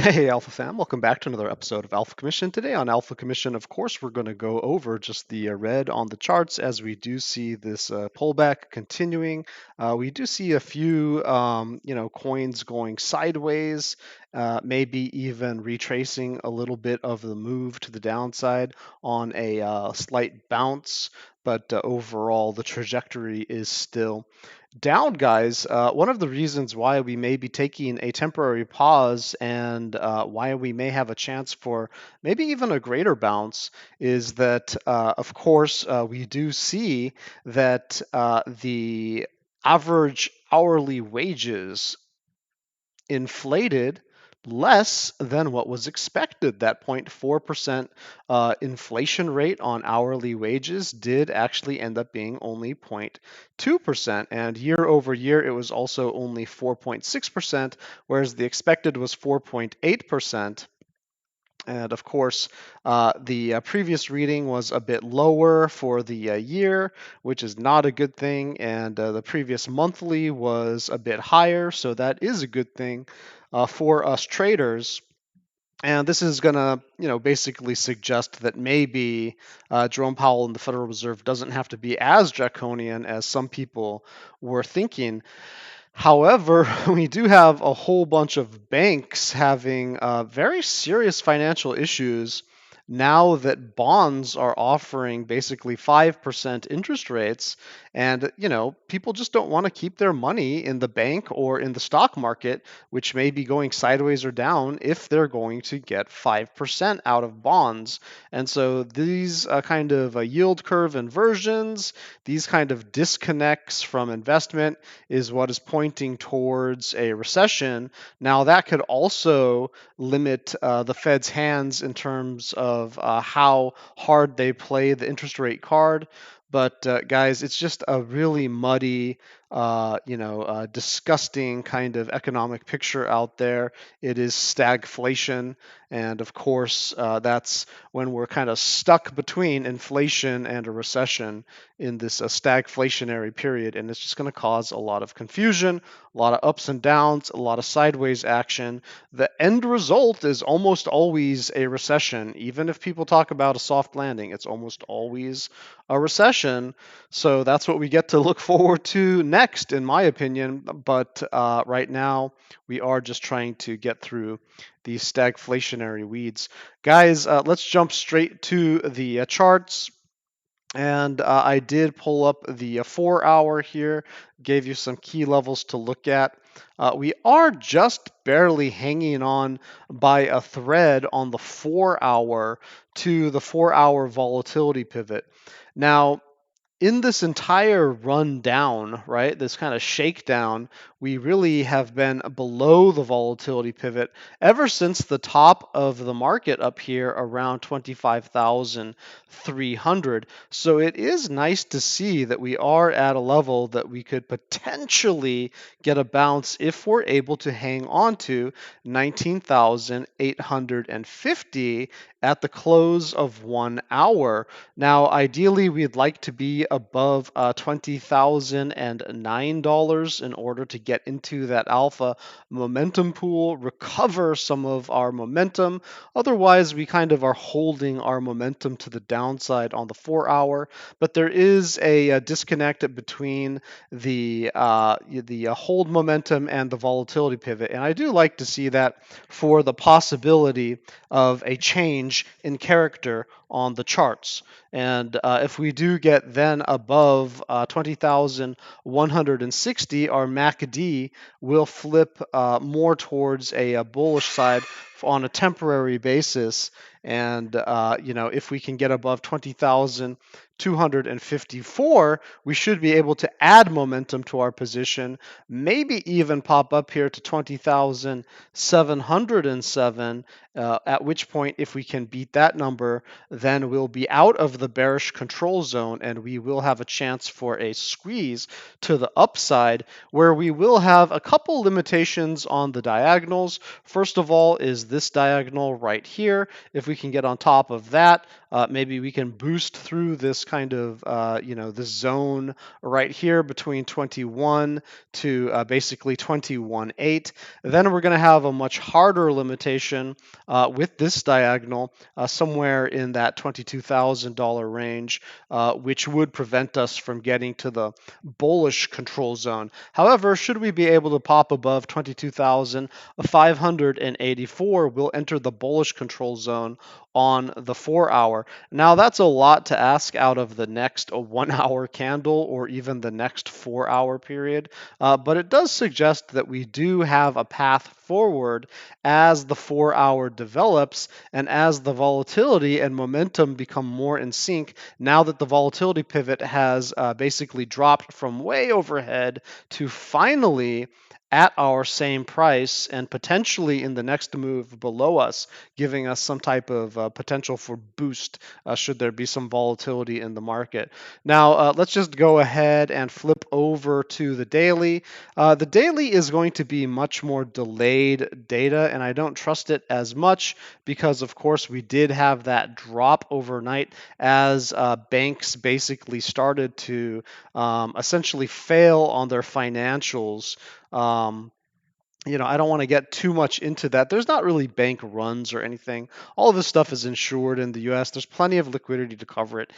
Hey, Alpha fam, welcome back to another episode of Alpha Commission. Today on Alpha Commission, of course, we're going to go over just the red on the charts as we do see this pullback continuing. We do see a few, coins going sideways, maybe even retracing a little bit of the move to the downside on a slight bounce, but overall the trajectory is still down, guys. One of the reasons why we may be taking a temporary pause and why we may have a chance for maybe even a greater bounce is that, of course, we do see that the average hourly wages inflated less than what was expected. That 0.4% inflation rate on hourly wages did actually end up being only 0.2%. And year over year, it was also only 4.6%, whereas the expected was 4.8%. And of course, the previous reading was a bit lower for the year, which is not a good thing. And the previous monthly was a bit higher, so that is a good thing for us traders. And this is going to, basically suggest that maybe Jerome Powell and the Federal Reserve doesn't have to be as draconian as some people were thinking. However, we do have a whole bunch of banks having very serious financial issues now that bonds are offering basically 5% interest rates. And, people just don't want to keep their money in the bank or in the stock market, which may be going sideways or down if they're going to get 5% out of bonds. And so these kind of yield curve inversions, these kind of disconnects from investment is what is pointing towards a recession. Now, that could also limit the Fed's hands in terms of how hard they play the interest rate card. But guys, it's just a really muddy, disgusting kind of economic picture out there. It is stagflation, and of course, that's when we're kind of stuck between inflation and a recession in this stagflationary period, and it's just going to cause a lot of confusion, a lot of ups and downs, a lot of sideways action. The end result is almost always a recession. Even if people talk about a soft landing, it's almost always a recession. So that's what we get to look forward to next, in my opinion. But right now, we are just trying to get through these stagflationary weeds. Guys, let's jump straight to the charts. And I did pull up the 4-hour here, gave you some key levels to look at. We are just barely hanging on by a thread on the 4-hour to the 4-hour volatility pivot. Now, in this entire run down, right, this kind of shakedown, we really have been below the volatility pivot ever since the top of the market up here around 25,300. So it is nice to see that we are at a level that we could potentially get a bounce if we're able to hang on to 19,850 at the close of 1 hour. Now, ideally, we'd like to be above $20,009 in order to get into that alpha momentum pool, recover some of our momentum. Otherwise, we kind of are holding our momentum to the downside on the 4-hour. But there is a disconnect between the hold momentum and the volatility pivot, and I do like to see that for the possibility of a change in character on the charts. And if we do get then above 20,160, our MACD will flip more towards a bullish side on a temporary basis. And, if we can get above 20,254, we should be able to add momentum to our position, maybe even pop up here to 20,707, at which point, if we can beat that number, then we'll be out of the bearish control zone and we will have a chance for a squeeze to the upside, where we will have a couple limitations on the diagonals. First of all is this diagonal right here. If we can get on top of that, maybe we can boost through this kind of, this zone right here between 21 to basically 21.8. Then we're going to have a much harder limitation with this diagonal somewhere in that $22,000 range, which would prevent us from getting to the bullish control zone. However, should we be able to pop above 22,584, we'll enter the bullish control zone on the 4-hour. Now, that's a lot to ask out of the next 1-hour candle or even the next 4-hour period, but it does suggest that we do have a path forward as the 4-hour develops and as the volatility and momentum become more in sync, now that the volatility pivot has basically dropped from way overhead to finally at our same price and potentially in the next move below us, giving us some type of potential for boost should there be some volatility in the market. Now, let's just go ahead and flip over to the daily. The daily is going to be much more delayed data, and I don't trust it as much because, of course, we did have that drop overnight as banks basically started to essentially fail on their financials. I don't want to get too much into that. There's not really bank runs or anything. All of this stuff is insured in the US. There's plenty of liquidity to cover it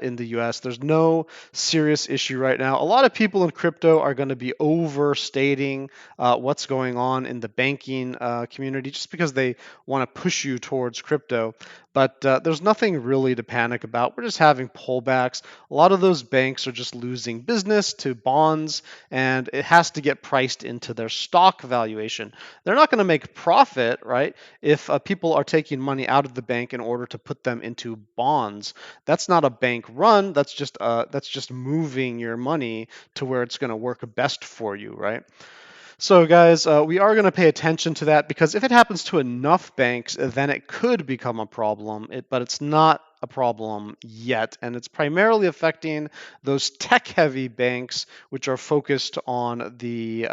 in the US. There's no serious issue right now. A lot of people in crypto are going to be overstating what's going on in the banking community just because they want to push you towards crypto. But there's nothing really to panic about. We're just having pullbacks. A lot of those banks are just losing business to bonds, and it has to get priced into their stock valuation. They're not going to make profit, right? If people are taking money out of the bank in order to put them into bonds, that's not a bank run. That's just moving your money to where it's going to work best for you, right? So, guys, we are going to pay attention to that because if it happens to enough banks, then it could become a problem, but it's not a problem yet. And it's primarily affecting those tech heavy banks, which are focused on the,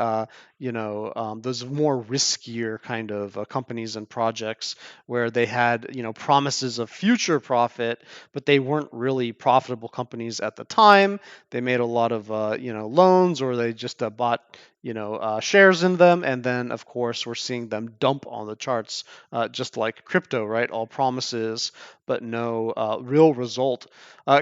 those more riskier kind of companies and projects where they had, promises of future profit, but they weren't really profitable companies at the time. They made a lot of, loans, or they just bought shares in them, and then of course we're seeing them dump on the charts, just like crypto, right? All promises, but no real result.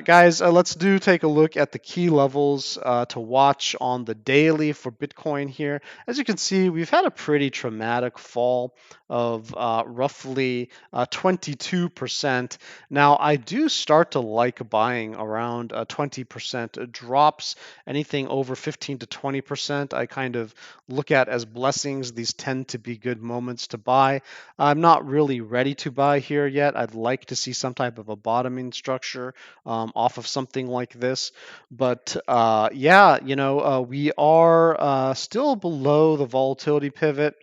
Guys, let's take a look at the key levels to watch on the daily for Bitcoin here. As you can see, we've had a pretty traumatic fall of roughly 22%. Now, I do start to like buying around 20% drops. Anything over 15 to 20%, I kind of look at as blessings. These tend to be good moments to buy. I'm not really ready to buy here yet. I'd like to see some type of a bottoming structure off of something like this. But yeah, we are still below the volatility pivot,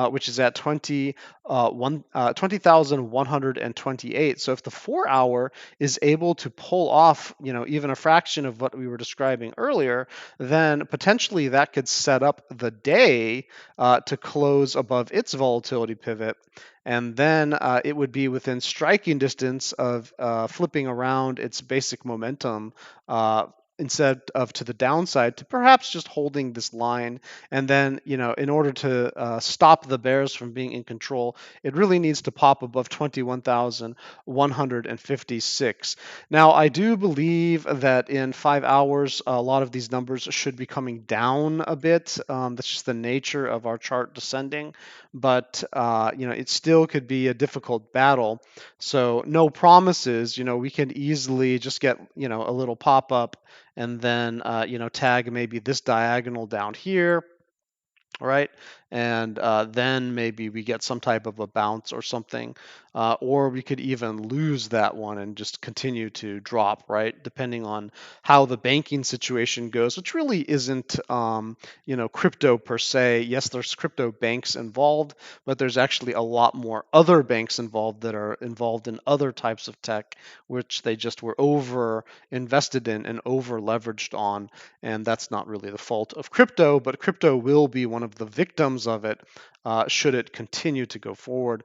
which is at 20,128. So if the 4-hour is able to pull off, even a fraction of what we were describing earlier, then potentially that could set up the day to close above its volatility pivot. And then it would be within striking distance of flipping around its basic momentum instead of to the downside, to perhaps just holding this line. And then, in order to stop the bears from being in control, it really needs to pop above 21,156. Now, I do believe that in 5 hours, a lot of these numbers should be coming down a bit. That's just the nature of our chart descending. But, it still could be a difficult battle. So no promises. We can easily just get, a little pop up and then, tag maybe this diagonal down here, right? And then maybe we get some type of a bounce or something, or we could even lose that one and just continue to drop, right? Depending on how the banking situation goes, which really isn't, crypto per se. Yes, there's crypto banks involved, but there's actually a lot more other banks involved that are involved in other types of tech, which they just were over invested in and over leveraged on. And that's not really the fault of crypto, but crypto will be one of the victims of it should it continue to go forward.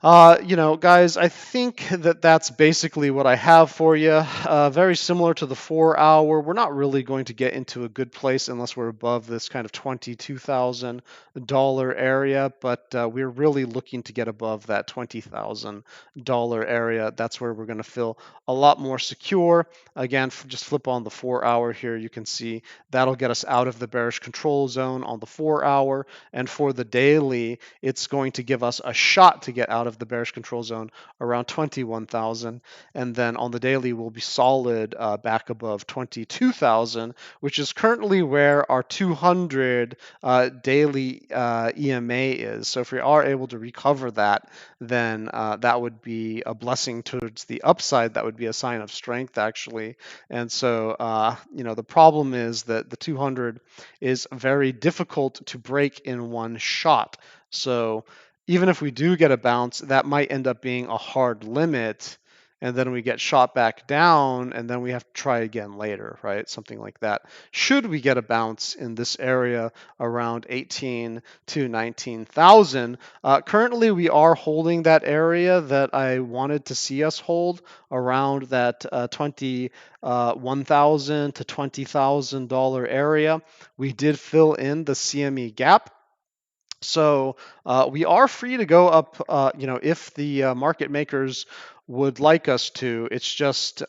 Guys, I think that that's basically what I have for you. Very similar to the 4 hour. We're not really going to get into a good place unless we're above this kind of $22,000 area, but we're really looking to get above that $20,000 area. That's where we're going to feel a lot more secure. Again, just flip on the 4 hour here. You can see that'll get us out of the bearish control zone on the 4 hour. And for the daily, it's going to give us a shot to get out of the bearish control zone around 21,000. And then on the daily, we'll be solid back above 22,000, which is currently where our 200 daily EMA is. So if we are able to recover that, then that would be a blessing towards the upside. That would be a sign of strength, actually. And so, the problem is that the 200 is very difficult to break in one shot. So even if we do get a bounce, that might end up being a hard limit. And then we get shot back down, and then we have to try again later, right? Something like that. Should we get a bounce in this area around 18 to 19,000, currently we are holding that area that I wanted to see us hold around that 21,000 to $20,000 area. We did fill in the CME gap. So we are free to go up, if the market makers would like us to. It's just,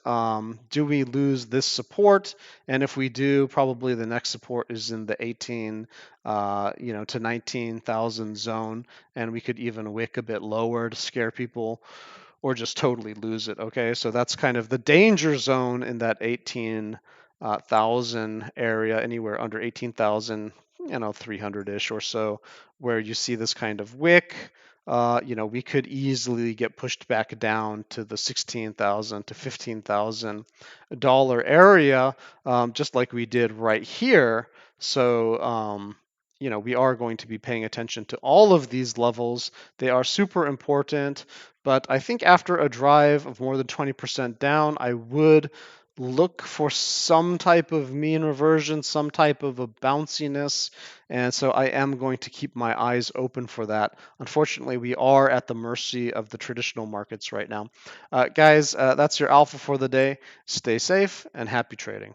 do we lose this support? And if we do, probably the next support is in the 18, to 19,000 zone, and we could even wick a bit lower to scare people, or just totally lose it. Okay, so that's kind of the danger zone in that 18,000 area, anywhere under 18,000, 300-ish or so, where you see this kind of wick. We could easily get pushed back down to the 16,000 to $15,000 area, just like we did right here. So, we are going to be paying attention to all of these levels. They are super important. But I think after a drive of more than 20% down, I would look for some type of mean reversion, some type of a bounciness. And so I am going to keep my eyes open for that. Unfortunately, we are at the mercy of the traditional markets right now. Guys, that's your alpha for the day. Stay safe and happy trading.